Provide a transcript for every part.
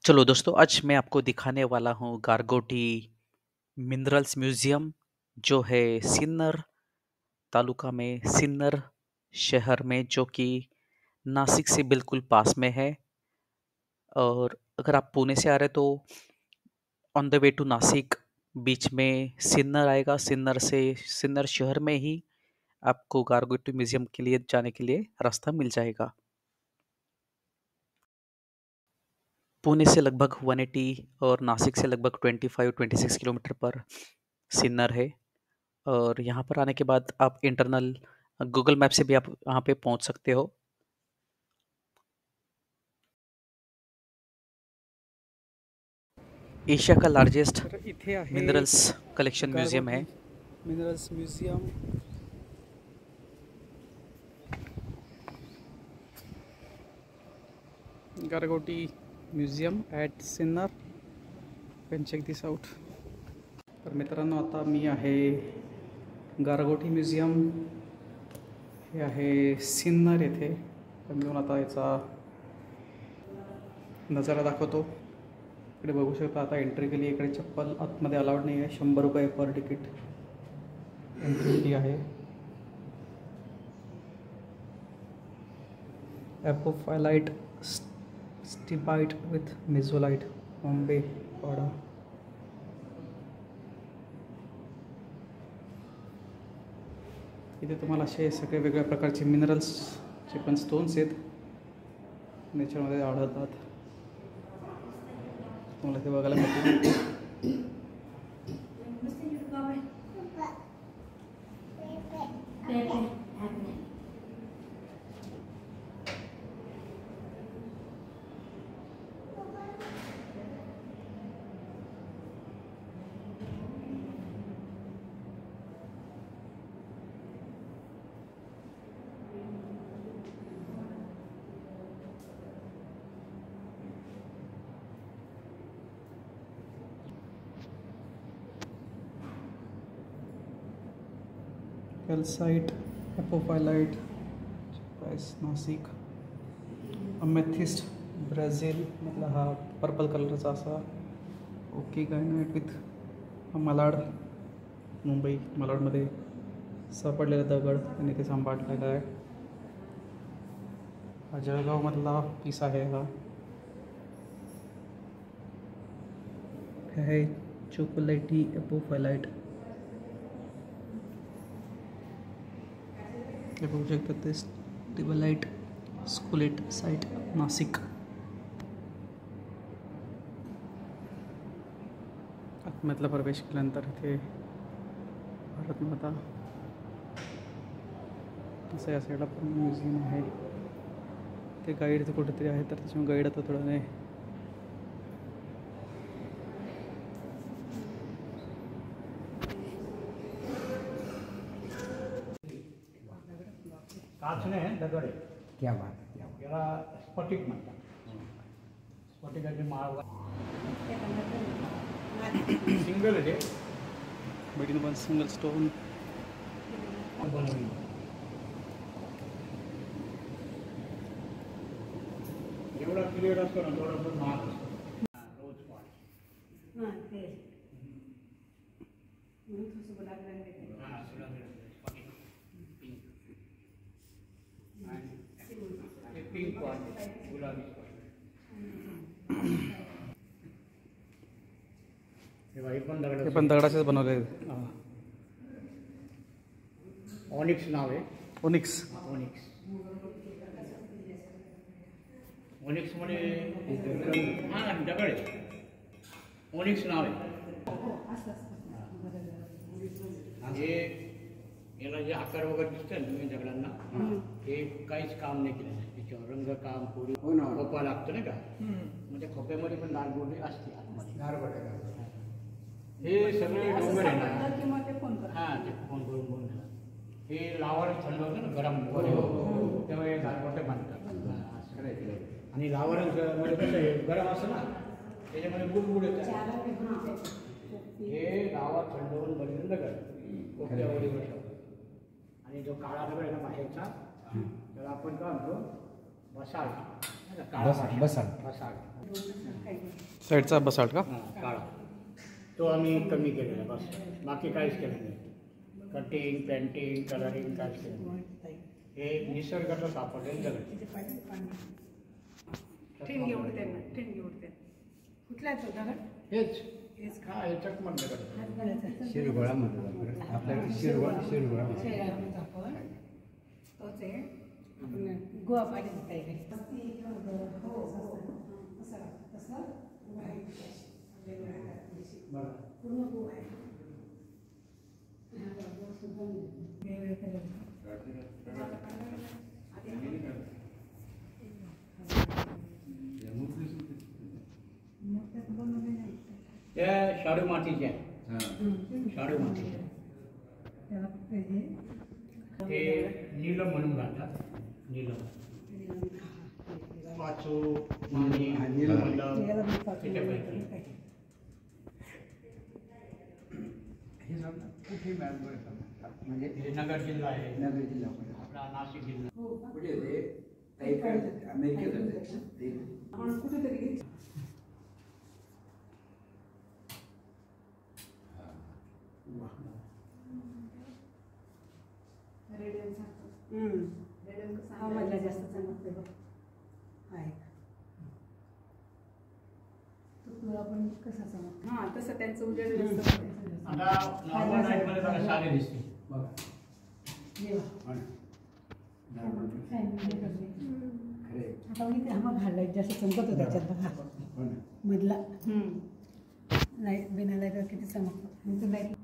चलो दोस्तों, आज मैं आपको दिखाने वाला हूँ गारगोटी मिनरल्स म्यूज़ियम, जो है सिन्नर तालुका में, सिन्नर शहर में, जो कि नासिक से बिल्कुल पास में है। और अगर आप पुणे से आ रहे तो on the way to Nashik बीच में सिन्नर आएगा। सिन्नर से सिन्नर शहर में ही आपको गारगोटी म्यूज़ियम के लिए जाने के लिए रास्ता मिल जाएगा। पुणे से लगभग 180 और नासिक से लगभग 25-26 किलोमीटर पर सिन्नर है। और यहाँ पर आने के बाद आप इंटरनल गूगल मैप से भी आप यहाँ पे पहुँच सकते हो। एशिया का लार्जेस्ट तर इथे आहे मिनरल्स कलेक्शन म्यूजियम गारगोटी है। Minerals museum. Gargoti museum at Sinnar. Can check this out. तर मित्रांनो, आता मी आहे गारगोटी म्युझियम. हे आहे सिन्नर येथे. तर मी आता याचा नजारा दाखवतो. इकडे बघू शकता. आता एंट्री केली. इकडे चप्पल आतमध्ये अलाउड नाही आहे. 100 रुपये पर तिकीट एंट्री फी आहे. ॲपोफायलाइट स्टिबाइट विथ मेझोलाइट, बॉम्बे वाडा. इथे तुम्हाला असे सगळे वेगळ्या प्रकारचे मिनरल्सचे पण स्टोन्स आहेत, नेचरमध्ये आढळतात. तुम्हाला ते बघायला मिळतील. Calcite, apophyllite, Nashik. Amethyst Brazil मधला हा पर्पल कलरचा असा. ओके गायनाइट विथ मलाड, मुंबई. मलाडमध्ये सापडलेला दगड आणि ते सांभाळलेला आहे. हा जळगावमधला पीस आहे. हा आहे चॉकोलेटी ॲपोफायलाइट. हे बघू शकता ते स्टिबलाइट स्कुलेट साईट, नाशिक. आतमधला प्रवेश केल्यानंतर इथे भारत माता असं या साईडला पण म्युझियम आहे. ते गाईड इथे कुठेतरी आहे, तर त्याच्यामुळे गाईड आता थोडं नाही. काचने दगड आहे. क्या बात है, क्या बात. याला स्फटिक म्हणतात. स्फटिकाची माळ सिंगल आहे ते. बघितलं पण सिंगल स्टोन. बनवली. एवढा क्लिअर असतो ना तेवढा पण महाग असतो. रोज पाणी. पिंक पाणी, गुलाबी पाणी. हे पण दगड. हे पण दगडाचेच बनवले. ऑनिक्स नाव आहे. ओनिक्स. ऑनिक्स. ऑनिक्समध्ये हां दगड आहे. ऑनिक्स नाव आहे. हे याला जे आकार वगैरे दिसतं ना तुम्ही दगडांना, हे काहीच काम नाही केलं आहे. त्याच्यावर रंगकाम कोडी खोपा लागतं नाही का, मग त्या खोप्यामध्ये पण गारगोटी असते आतमध्ये. हे सगळे डोंगर आहे ना. हां ते फोन करून बोलून हे लावार थंड होतं ना, गरम तेव्हा हे गारगोटे बांधतात. आणि लावार मध्ये कसं आहे, गरम असतं ना, त्याच्यामध्ये बुडबुड येतात. हे लावा थंड होऊन बनलेलं दगड कोपऱ्यावर. आणि जो काळा दगड आहे ना बाहेरचा, त्याला आपण काय म्हणतो बसाळ काळा बसाळ साईडचा बसाल्ट का? काळा तो आम्ही कमी केलेला बस, बाकी काहीच केलं नाही. कटिंग पेंटिंग कलरिंग काहीच केलं नाही. हे निसर्गाचं सापडेल जगत. ठिणगी उडते ना, ठिणगी उडते. कुठला आहे तो दगड? हेच हा ह्याच्यात म्हणलं दगड. शिरगोळा म्हणतात आपल्याकडे शिरगोळा तोच आहे. आपण गोवा पाहिजे काही हो हो तसं पूर्ण गोवा आहे. त्या शाडू मातीच्या शाडू मातीच्या ते नीलम म्हणून घालतात. नीलम वाचू माणी त्याच्यापैकी हे समजा कुठे मॅच म्हणजे हे नगर जिल्हा आहे. नगर जिल्हा आपला नाशिक जिल्हा. कुठे होते काही काळ अमेरिकेत होते ते कुठेतरी हा मधला जास्त चमकते बघ. आहे तुला पण कसा चमकतो? हा तसं त्यांचं उजेड जास्त आता नॉर्मल लाईटमध्ये बघा साधे दिसते. बघा आता इथे हा लाईट जास्त चमकतो त्याच्यात बघा मधला. लाईट बिना लाईटवर किती चमकतो. लाईट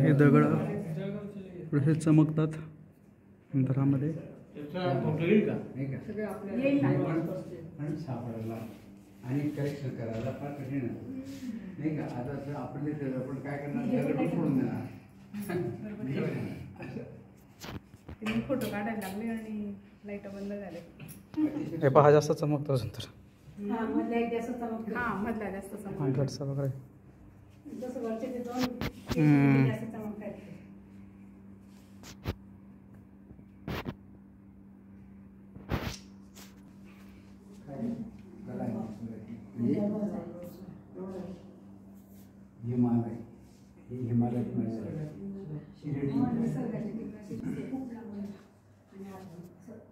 हे दगड हे चमकतात अंतरामध्ये. त्याचा फोटो येईल का? नाही का येईल ना. पण सापडायला आणि करेक्शन करायला फार कठीण आहे नाही का. आता असं आपण आपण काय करणार दगड सोडून देणार. मी फोटो काढायला लागले आणि लाईट बंद झाले. हे पहा जास्त चमकतो अजून तर. हा मधला एक जास्त चमकतो. हा मधला जास्त चमकतो. 100चा वगैरे. जसं वरचे ते दोन जास्त चमकतात. हिमालय हे हिमालय शिर्डी खूप लांब आणि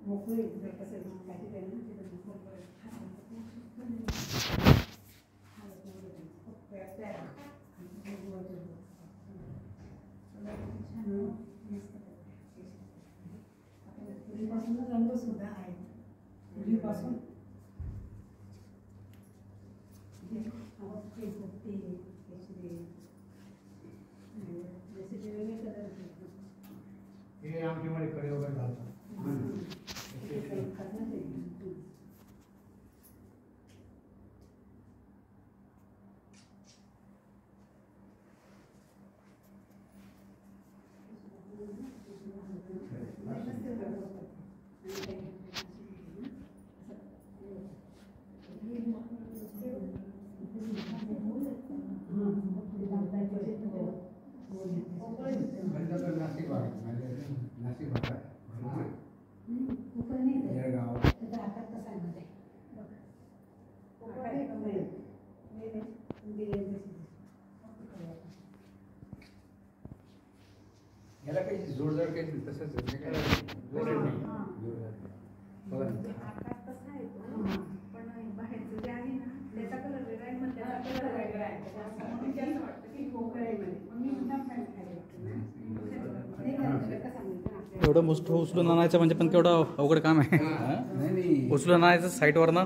मोकळी कसं पूर्वीपासून रंग सुद्धा आहे. पूर्वीपासून हे आमच्यामध्ये कडे वगैरे घालतात. नाशिक भाग नाशिक भाग जळगाव याला काही जोडजाड काही तसंच पण बाहेरचं जे आहे ना त्याचा कलर वेगळा आहे. मग त्याचा कलर वेगळा आहे. म्हणून ते असं वाटतं की भोकर आहे म्हणे. मग मी मुद्दाम पॅन्ट खाली एवढं मुष्ट उचलून आणायचं म्हणजे पण केवढं अवघड काम आहे. नाही उचलून आणायचं साईटवरनं.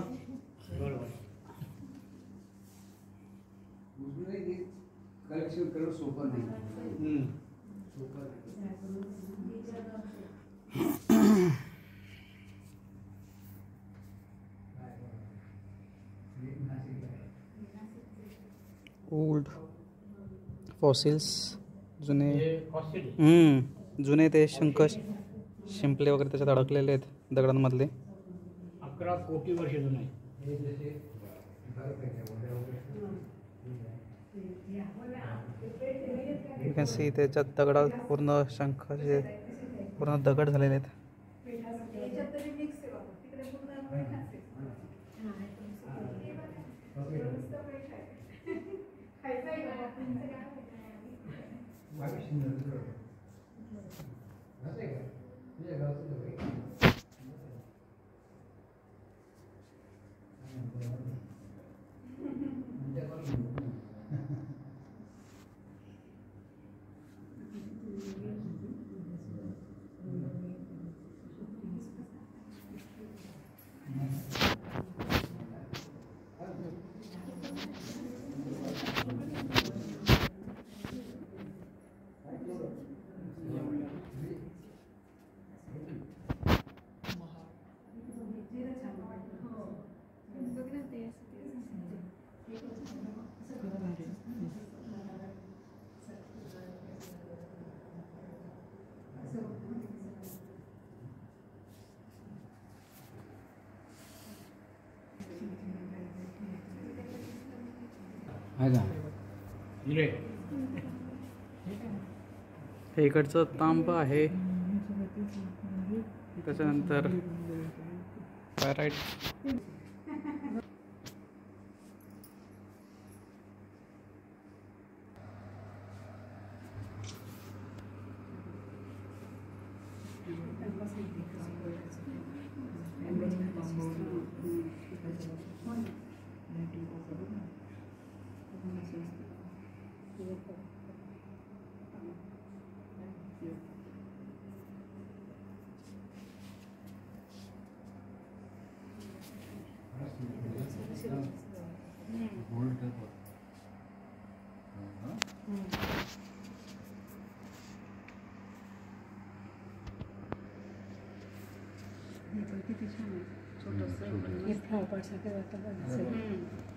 कलेक्शन करणं सोपं नाही. ओल्ड फॉसिल्स जुने. कॉस्टिली जुने ते शंख शिंपले वगैरे त्याच्यात अडकलेले आहेत दगडांमधले. 11 कोटी वर्ष जुनं आहे. यू कॅन सी त्याच्यात दगडात पूर्ण शंखाचे पूर्ण दगड झालेले आहेत. आहे का? हे इकडचं तांब आहे. त्याच्यानंतर पॅराइट.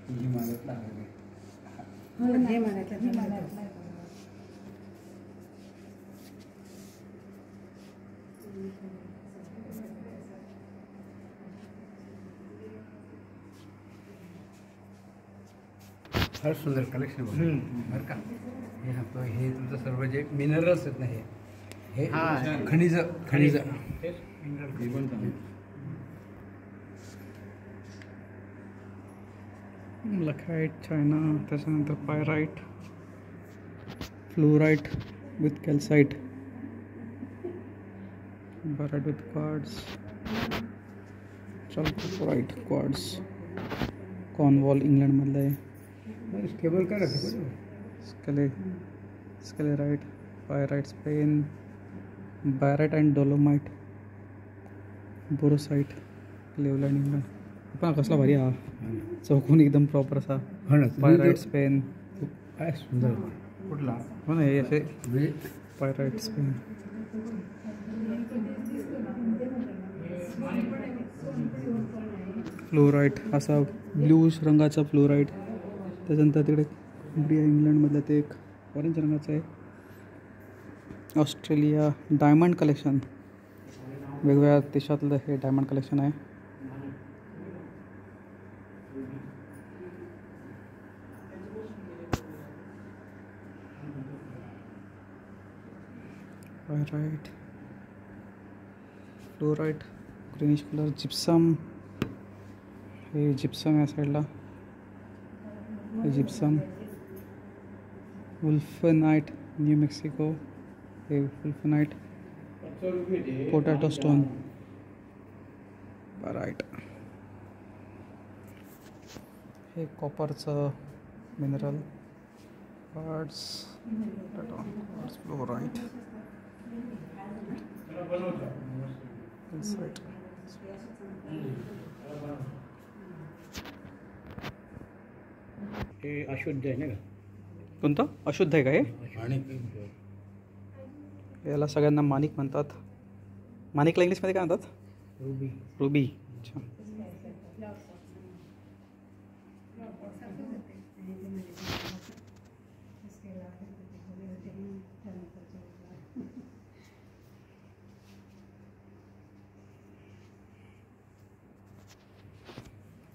हिमालयातला आहे. फार सुंदर कलेक्शन बरं का. हे सांगतो हे तुमचं सर्व जे मिनरल्स आहेत ना हे खनिज खनिज लखाईट चायना. त्याच्यानंतर pyrite, fluorite with calcite, barite with quartz, चल्कोराइट क्वार्ट्स. कॉर्नवॉल इंग्लंडमधलं आहे. स्टेबल काय राहते. स्केलेराइट, pyrite Spain, barite and dolomite, बोरोसाइट क्लेवलँड इंग्लंड. पण कसला भारी हा चौकोन एकदम प्रॉपर असा. Pyrite Spain. काय सुंदर. कुठला हो ना हे असे म्हणजे पायराइट स्पेन. फ्लोराइट असा ब्लूश रंगाचा फ्लोराइट. त्याच्यानंतर तिकडे इंडिया इंग्लंडमधलं ते एक ऑरेंज रंगाचं आहे. Australia diamond collection. वेगवेगळ्या देशातलं हे डायमंड कलेक्शन आहे. Pyrite, fluorite, greenish colour, gypsum. हे जिप्सम या साईडला. हे जिप्सम. वुल्फनाइट new Mexico. हे वुल्फनाइट. Potato stone. पायराइट. हे कॉपरचं mineral. Quartz, quartz, fluorite, calcite. हे अशुद्ध आहे ना का. कोणतं अशुद्ध आहे का हे? आणि याला सगळ्यांना माणिक म्हणतात. माणिकला इंग्लिशमध्ये काय म्हणतात? रुबी. रुबी. अच्छा.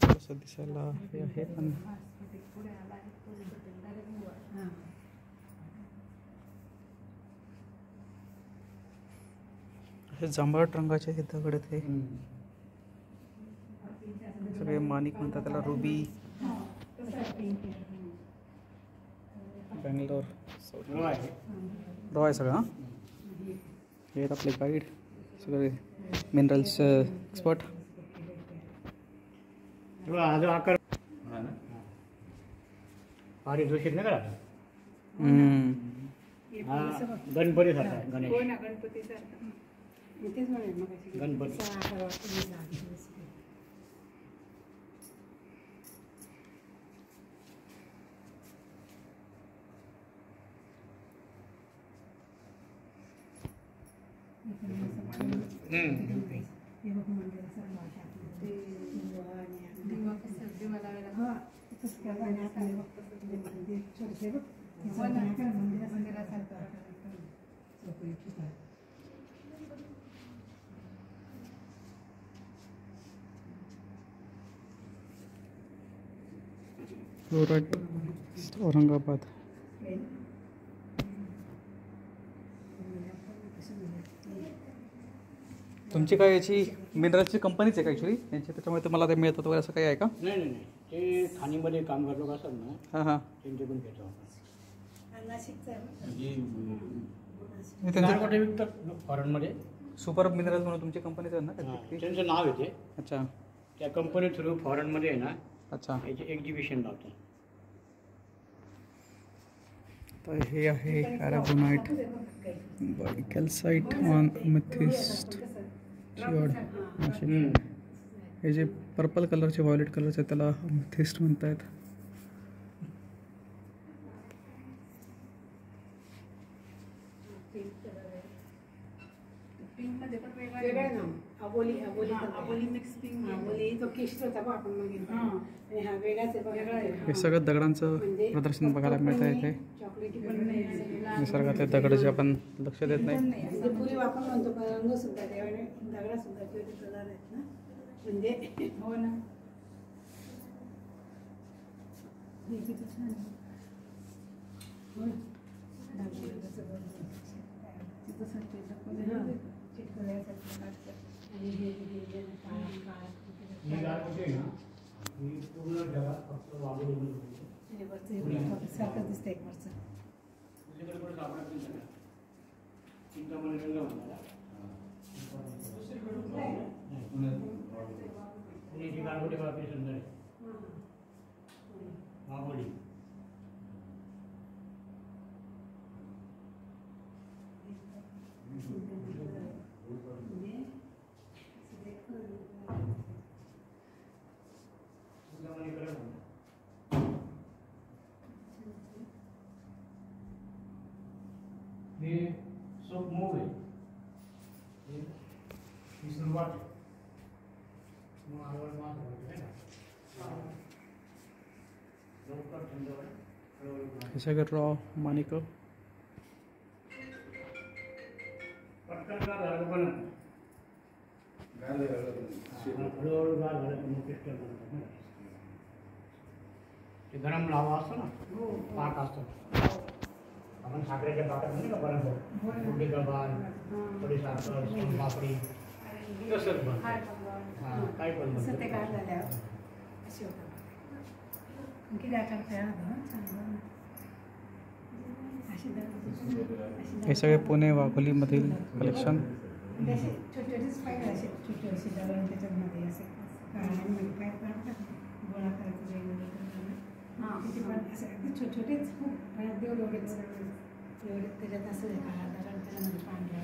कसं दिसायला हे आहे पण हे जांभळट रंगाचे हे दगड आहेत हे सगळे माणिक म्हणतात त्याला, रुबी. बँगलोर रॉ आहे सगळं. हे आहेत आपले गाईड सगळे मिनरल्स एक्सपर्ट. हा जो आकार फारी जोशीत नाही करा. हा गणपती सारखा आहे, गणेश गणपती. औरंगाबाद. तुमची काय याची मिनरल्सची कंपनीच आहे का ॲक्च्युली यांची, त्याच्यामुळे तुम्हाला ते मिळतात वगैरे असं काही आहे का? नाही नाही नाही, ते खाणीमध्ये कामगार लोक असतात ना, हां हां. त्यांच्याकडून घेतो आपण. त्यांचं गारगोटी विकतात फॉरेनमध्ये. सुपर मिनरल्स म्हणून तुमची कंपनीच आहे ना काहीतरी? त्यांचं नाव येते. अच्छा त्या कंपनी थ्रू फॉरेनमध्ये आहे ना अच्छा. याचे एक्झिबिशन लावतात. तर हे आहे अरागोनाइट बाय कॅल्साइट ऑन अमेथिस्ट जिऑड. हे जे पर्पल कलरचे व्हायोलेट कलरचे त्याला अमेथिस्ट म्हणतायत. हे सगळं दगडांचं प्रदर्शन बघायला मिळत आहे इथे. निसर्गातले दगड जे आपण लक्ष देत नाही. पूर्वी आपण म्हणतो रंग सुद्धा दगडा सुद्धा कलर आहेत ना, म्हणजे हो ना. हे किती छान आहे. हो ना. ही गारगोटी आहे ना, ही पूर्ण जगात फक्त वाघोलीमध्ये सारखं दिसतं एक वरचं. दुसरीकडे पण सापडत नाही सगळं. चिंतामणी रंग म्हणतात. पुण्याची गारगोटी बापरी सुंदर आहे. वाघोली. हे सोप मूग आहे. ही सुरुवात आहे. मग आवड मास नाही का, लवकर थंड होईल. हे सगळं रॉ माणिक. पटकन गार झालं पण हळूहळू गार झालं तर मग क्रिस्टल बनतात ना. ते गरम लावा असतो ना, पाक असतो. आपण साखरेच्या पाकात नाही का बनवतो, कुंडी गबाल, थोडी साखर, सोनपापडी, तसंच बनतं. हां, काय पण बनतं. ते गार झाल्यावर असे होतात. आणखी काय करता हे सगळे पुणे वाघोलीमधील कलेक्शन. छोटे छोटेच पाहिजे, असे छोटे असे दगड त्याच्यामध्ये असे काढायला काय काढतात गोळा करायचं वेगवेगळे करताना. हां तिथे पण असे अगदी छोटे छोटेच खूप देव एवढेच एवढे त्याच्यात असं काळा दगड त्याच्यामध्ये पांढरा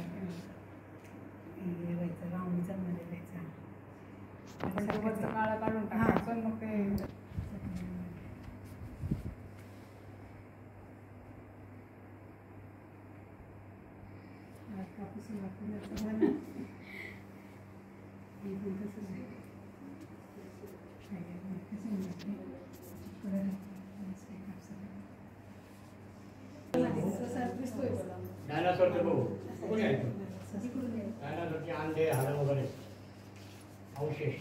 व्हायचं राऊंडचा मध्ये द्यायचा. काळा काढून टाकायचं मग ते कापूस वापरण्याचं डायनासोरचे भाऊ कोणी आहे? डायनासोरचे अंडे, हाडं वगैरे, अवशेष,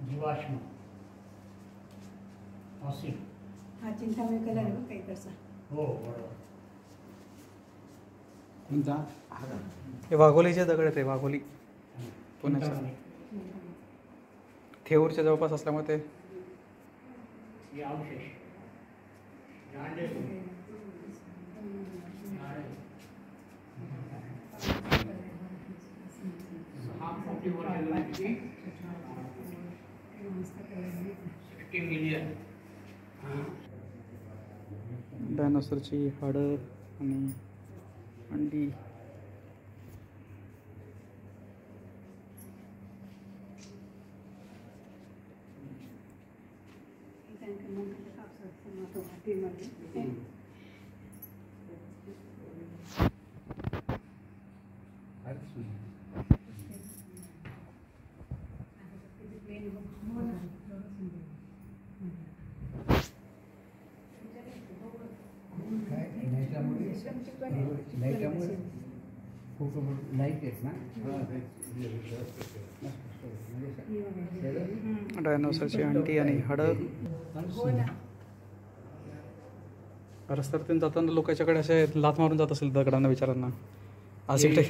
जीवाश्म, फॉसिल. हा चिंतामणी कलर आहे काही तसा. हो बरोबर. कोणता हा का? हे वाघोलीचे दगड आहेत, ते वाघोली पुण्याच्या थेऊरच्या जवळपास असल्यामुळे ते हे अवशेष दांडे हा 40 वर्षांची 60 मिलियन डायनोसरची हाडं आणि अंडी. फारच सुंदर. काय लाईटामुळे खूप लाईट आहेत ना. डायनोसरची अंडी आणि हाडं. रस्त्यातून जाताना लोक याच्याकडे असे लाथ मारून जात असेल दगडांना विचारांना. आज इकडे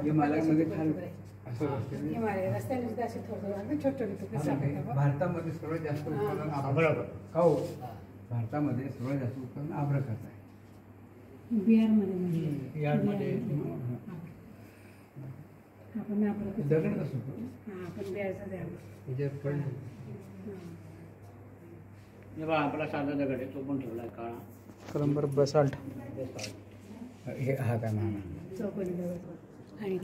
हिमालयामध्ये भारतामध्ये सर्वात जास्त उत्पादन भारतामध्ये सर्वात जास्त उत्पादन आभ्रकाचं आहे. बिहारमध्ये दगड कसं त्याच्यात पडलं. आपला साधा दगड आहे, तो पण ठेवला काळा कलंबर बसाल्ट. हे हा का ना चौकोनी दगड आणि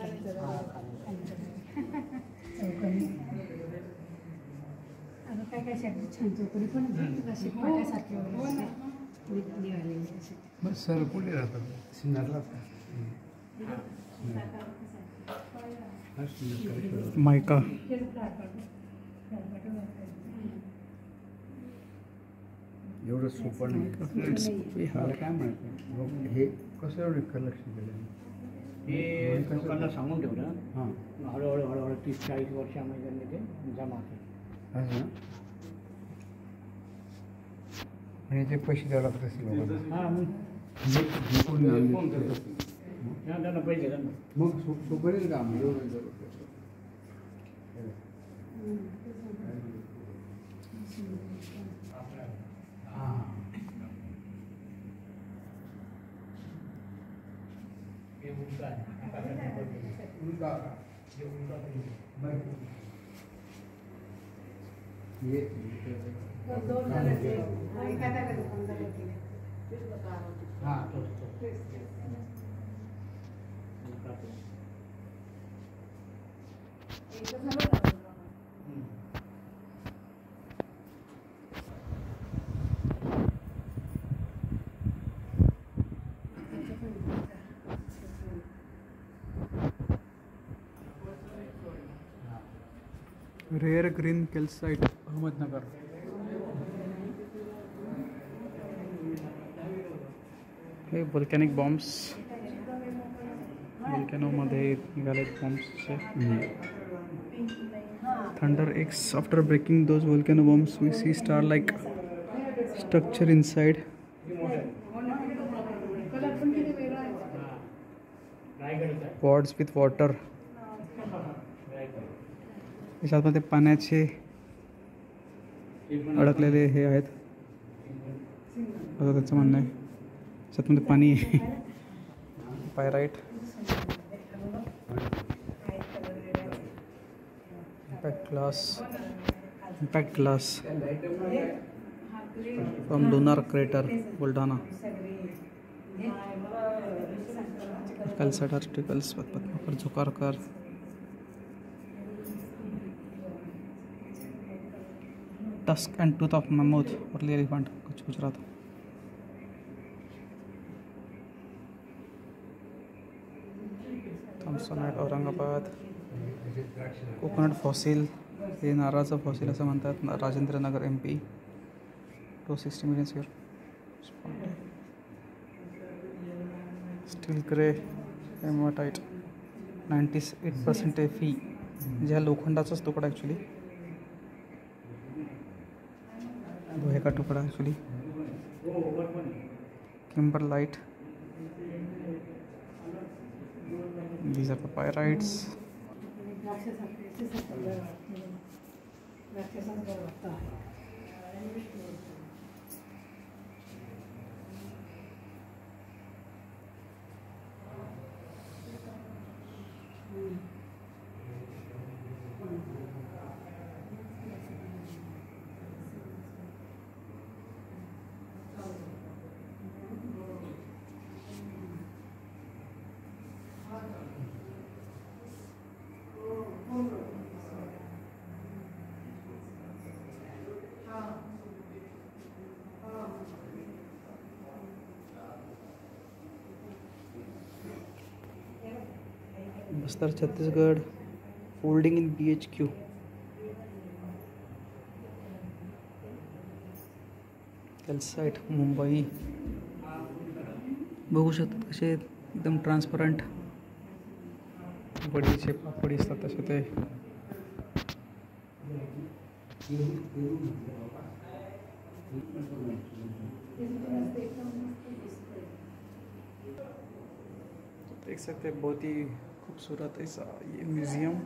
आता काय काय छान चौकोनी पण अशी पाट्यासारखी निघालेली अशी. मग सर कुठे राहतात? सिन्नरला मायका. एवढं सोपं नाही. मला काय म्हणतात हे कसं एवढं कलेक्शन केलं? हे लोकांना सांगून ठेवलं. हां हळूहळू 30-40 वर्षामध्ये त्यांनी ते जमा केलं. असं ना. आणि ते पैसे द्यावं लागत असेल लोकांना. हां मग त्यांना पैसे द्या ना. मग सोपं येईल का आम्ही एवढं रेअर ग्रीन केल्साइट अहमदनगर. हे व्हॉल्कॅनिक बॉम्ब्स. व्हॉल्कॅनोमध्ये निघालेत बॉम्ब्सचे. Thunder eggs. After breaking those volcano bombs we see star like structure inside. Pods with water. याच्यामध्ये पाण्याचे अडकलेले हे आहेत असं त्याचं म्हणणं आहे. त्याच्यातमध्ये पाणी आहे. Pyrite. Impact glass from lunar crater Buldhana. Calcite articles Padmakar Zhukarkar. Tusk and tooth of mammoth early elephant कुछ Gujarat. Thomsonite Aurangabad. Coconut fossil. हे नारळाचं फॉसिल असं म्हणतात. Rajendranagar MP. 260 million year. Steel grey hematite 98% Fe. म्हणजे हा लोखंडाचाच तुकडा ॲक्च्युली, लोहे तुकडा actually. Kimberlite. These are the pyrites. Bastar Chhattisgarh. Folding in BHQ. Calcite Mumbai. बघू शकतात कसे एकदम ट्रान्सपरंट वडीचे पापडी असतात तसे ते. देख सकते हैं बहुत ही खूबसूरत ऐसा ये म्यूज़ियम.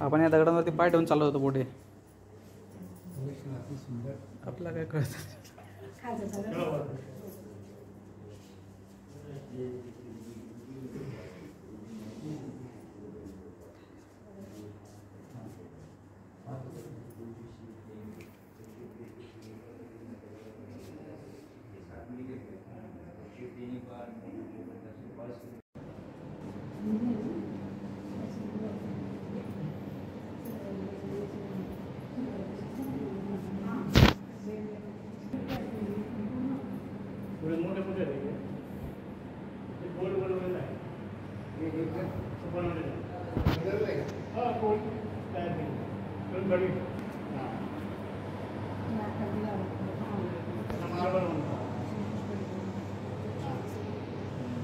आपण या दगडांवरती पाय ठेवून चाललो होतो पुढे. आपला काय कळत.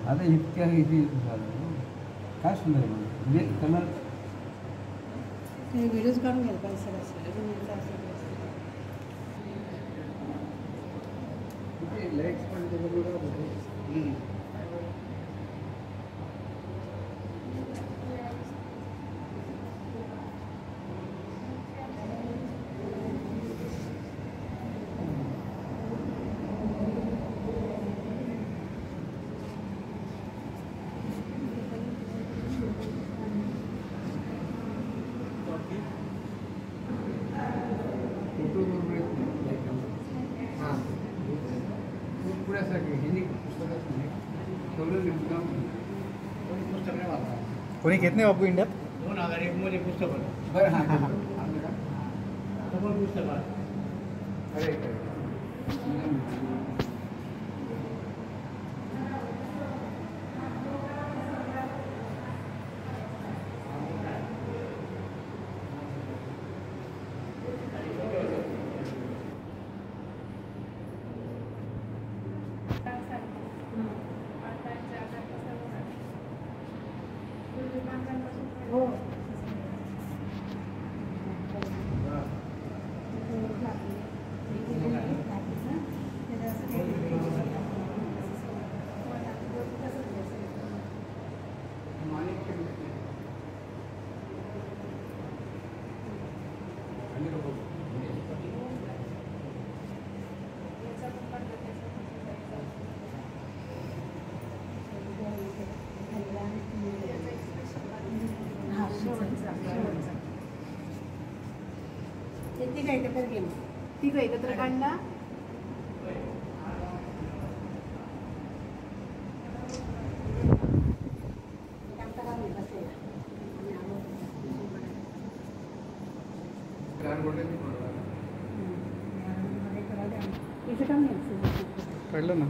आता इतक्या इथे झालं काय सुंदर म्हणजे कलर व्हिडिओज काढून घ्यायला पाहिजे सगळं. लाईट्स पण त्याच्याबरोबर पुस्तक नाही वापरा. कोणी घेत नाही बापू इंडियात. 2001 मध्ये पुस्तक होतं. बरं हां आता पण पुस्तक आहे. अरे हो. ती काय एकत्र काढला. कळलं ना.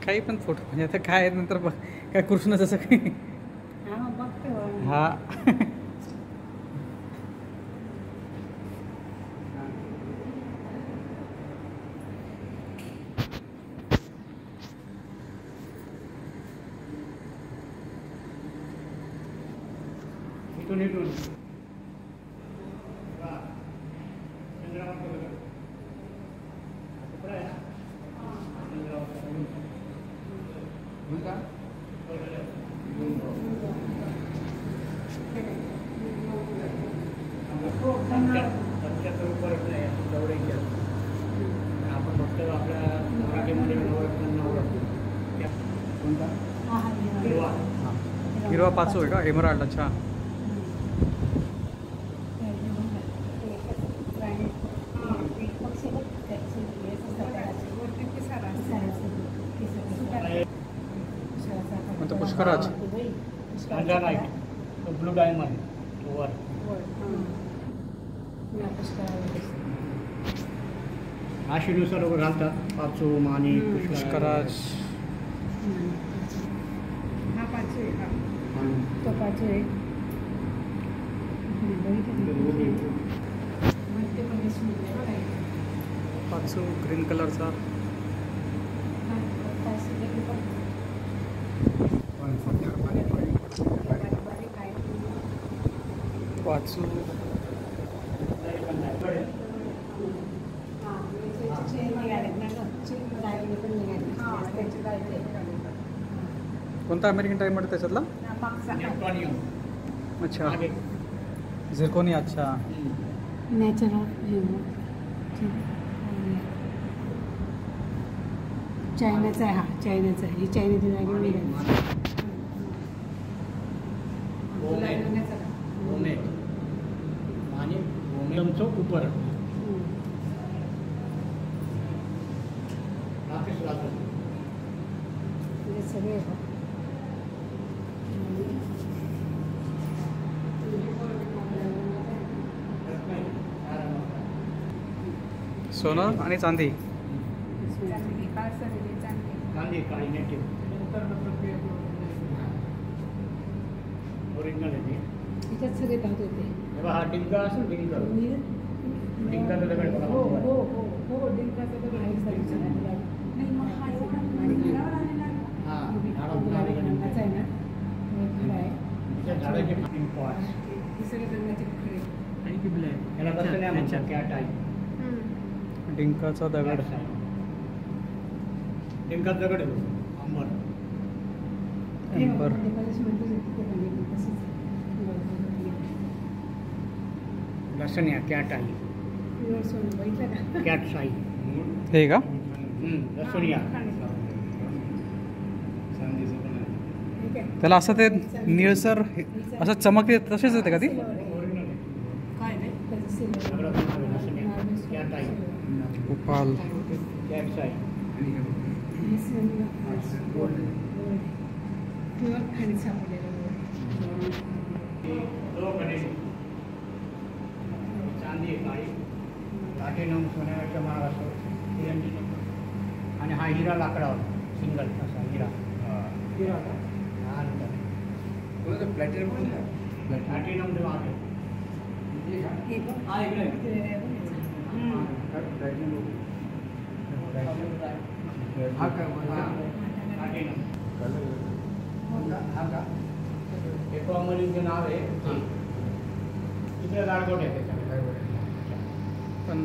काही पण फोटो म्हणजे आता काय आहे नंतर बघ काय कृष्ण जसं काही. हा इथून इथून आपण फक्त आपल्या मराठीमध्ये हिरवा पाचू आहे का एमराल्ड. अच्छा कोणतं पुष्कराज. ब्लू डायमंड वर आशीनुसार घालतात. पाचू माणी पुष्कराज. हा पाचू आहे. तो पाचू आहे. पाचू ग्रीन कलरचा. पाचू कोणता अमेरिकन टाईम मध्ये त्याच्यातला. अच्छा झिरकोनी. अच्छा नॅचरल चायनाचा आहे. हा चायनाचा आहे. ही चायनाची जागी मिळाली. आणि ओमेमचं उपर सगळे सोनं आणि चांदी. चांदी काळी नेटिव्ह ओरिजिनल आहे ती. त्याच्यात सगळे धातू होते. तेव्हा हा डिंका असेल. डिंकाचा दगड बघा. हो हो हो हो डिंकाचा दगड आहे. नाही मग हा गुलाबी रंगाचा आहे ना. खडा आहे. झाडाचे पॉट्स हे सगळे रंगाचे खडे. याला कसं नाही म्हणतात कॅट आहे. डिंकाचा दगड. डिंकाचा दगड आहे अंबर. एम्पर. लसण्या कॅट आहे. कॅट साई हे का. लसण्या त्याला असं ते निळसर असं चमकते तसेच येते का ती. कॅट आहे. गोपाल. बॅक साईड आणि हे बघ. प्युअर खाणी सापडलेलं चांदी काळी प्लॅटिनम सोन्याच्या महाराष्ट्र हिऱ्यांची आणि हा हिरा लाकडावर सिंगल असा हिरा कोणाचं प्लॅटिनम कोणतं? प्लॅटिनम जो आहे हे बघ. हा इकडे हा का? हा. प्लॅटिनम हा का? एक्वामरीनचं नाव आहे तिकडे गारगोट आहे त्याच्याकडे पण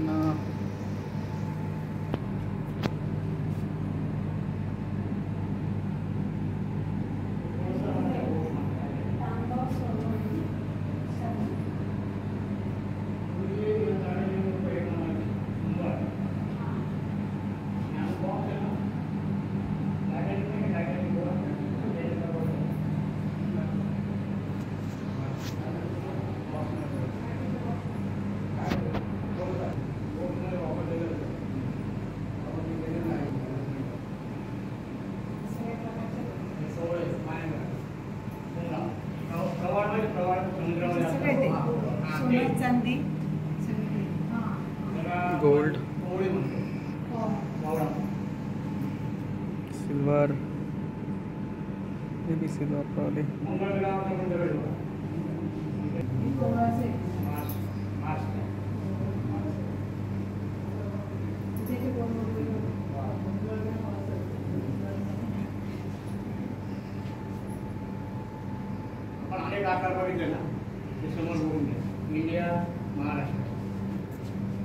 सगळे ते सोनं चांदी सगळे gold silver may be silver probably पण अनेक आकार बघितले ना ते समोर बघून घ्या इंडिया महाराष्ट्र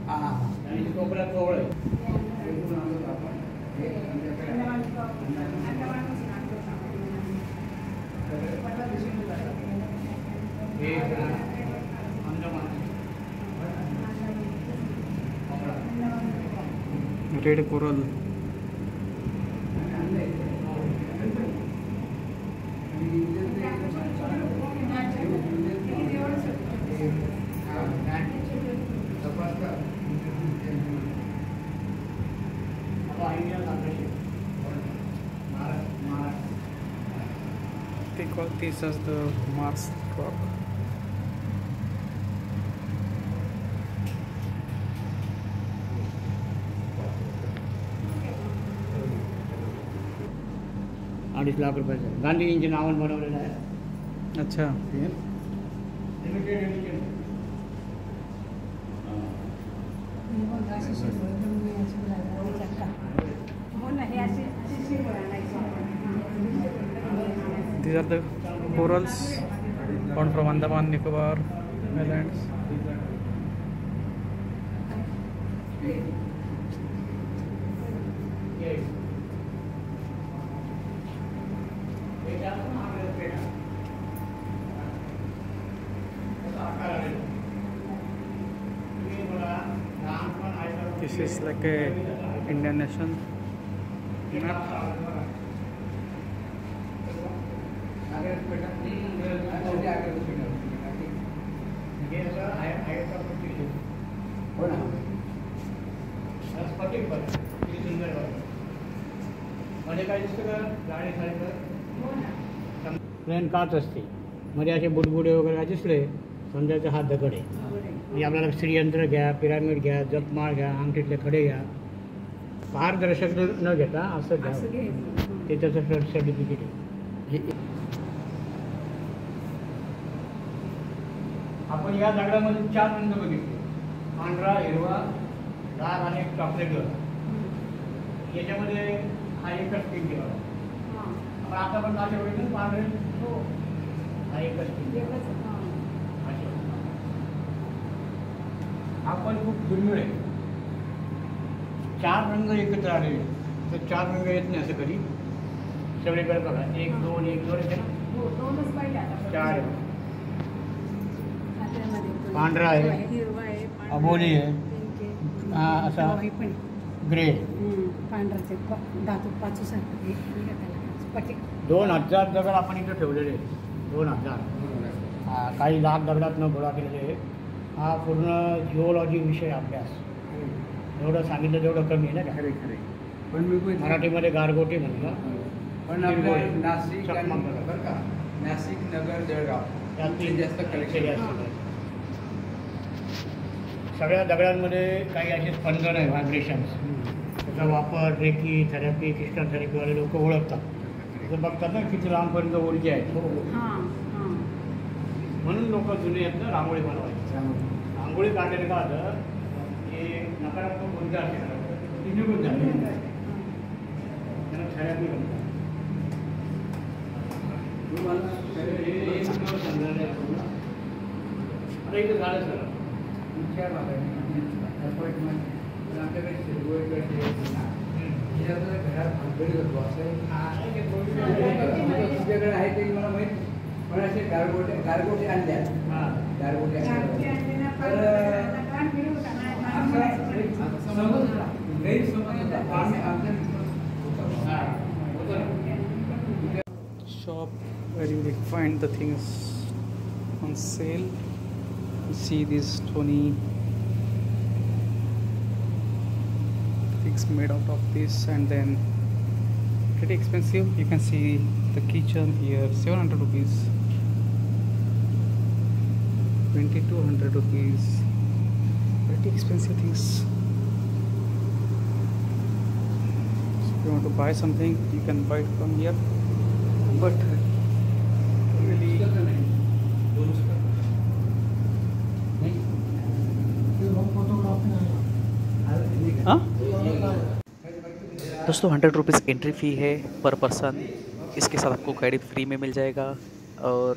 हा हा हा. आणि ते कोपऱ्यात कवळ आहे हे अंदमान रेड कोरल आता India Maharashtra they call this as the Mars rock. ₹2.5 lakh रुपयाचं गांधीजींच्या नावानं बनवलेलं आहे अच्छा लिमिटेड एडिशन असे शिकवलं हो ना हे असे असे शिकवलं these are the corals found from Andaman Nicobar Islands. This is like a Indian nation map. हो ना. मध्ये काय दिसतं का गाडी सारखं प्लेन काच असते मध्ये असे बुडबुडे वगैरे काय दिसले समजायचं हा दगड आहे म्हणजे आपल्याला श्रीयंत्र घ्या पिरामिड घ्या जपमाळ घ्या अंगठीतले खडे घ्या पारदर्शक न घेता असं घ्या असं घ्यायचं ते त्याचं सर्टिफिकेट आहे आपण या दगडामध्ये 4 रंग बघितले पांढरा हिरवा लाल आणि चॉकलेट याच्यामध्ये हा एकच पीक घेवा आपण आता पण असे बघितले पांढरे हो हा एकच पीक एकच हा पण खूप दुर्मिळ आहे 4 रंग एकत्र आलेले तर 4 रंग येत नाही असं कधी सगळीकडे बघा 1 2 1 2 येते ना हो दोनच पाहिजे आता 4 आहे खात्यामध्ये पांढरा आहे. हिरवा आहे पांढरा अबोली आहे. पिंक आहे. हा, असा हो, हे पण ग्रे पांढराचे धातू पाचू सारखं हे नाही का त्याला पटीक 2000 दगड आपण इथं ठेवलेले आहेत 2000 काही लाख दगडात न गोळा केलेले आहे हा पूर्ण जिओलॉजी विषय अभ्यास एवढं सांगितलं तेवढं कमी आहे ना का. खरे खरे पण मी पण मराठीमध्ये गारगोटी म्हणलं. पण आपल्या नाशिक चकमक आणि नगर. बरं का नाशिक, नगर, जळगाव त्यातली जास्त कलेक्शन जास्त आहे. सगळ्या दगडांमध्ये काही असे स्पंदन आहे, व्हायब्रेशन्स. त्याचा वापर रेकी थेरपी, क्रिस्टल थेरपीवाले लोक ओळखतात. तर बघतात ना किती लांबपर्यंत ऊर्जा आहे. म्हणून लोक जुने आहेत ना रांगोळी बनवायची. रांगोळी काढलेलं का होतं की नकारात्मक ऊर्जा असते ती निघून जाते. त्याला थेरपी म्हणतात. हे सगळं समजायला आहे आपल्याला. आता इथे झालं सर विचार आमच्याकडे शिरगोळीकडे घरात भानगडी करतो असं तुमच्याकडे आहे ते मला माहीत. पण असे गारगोटी आणल्या गारगोटी गैरसमज Shop where you will find the things on sale. You see these stony things made out of this, and then pretty expensive. You can see the kitchen here, 700 rupees, 2200 rupees. Pretty expensive things. So if you want to buy something, you can buy it from here. But really, हाँ दोस्तों 100 rupees entry fee है पर person. इसके साथ आपको guide free में mill जाएगा. और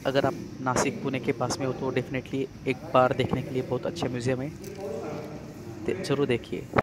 अगर आप नासिक पुणे के पास में हो तो डेफिनेटली एक बार देखने के लिए बहुत अच्छा म्यूज़ियम है. ज़रूर देखिए.